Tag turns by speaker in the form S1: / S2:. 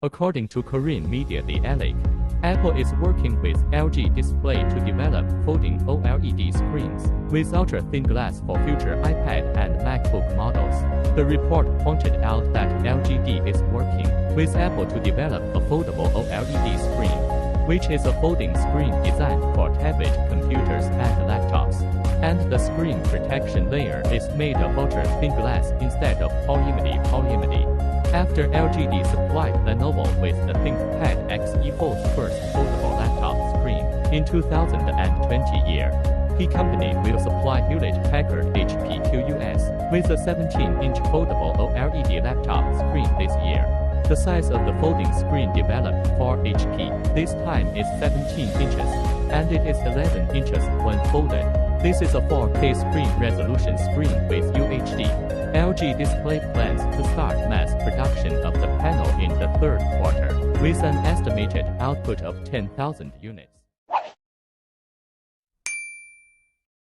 S1: According to Korean media TheElec, Apple is working with LG Display to develop folding OLED screens with ultra-thin glass for future iPad and MacBook models. The report pointed out that LG is working with Apple to develop a foldable OLED screen, which is a folding screen designed for tablet computers and laptops. And the screen protection layer is made of ultra-thin glass instead of polyimide. After LG supplied Lenovo with the ThinkPad Xe4's first foldable laptop screen in 2020 year, the company will supply Hewlett-Packard HP QUS with a 17-inch foldable OLED laptop screen this year. The size of the folding screen developed for HP this time is 17 inches, and it is 11 inches when folded. This is a 4K screen resolution screen with UHD. LG Display plans to start mass production of the panel in the third quarter, with an estimated output of 10,000 units.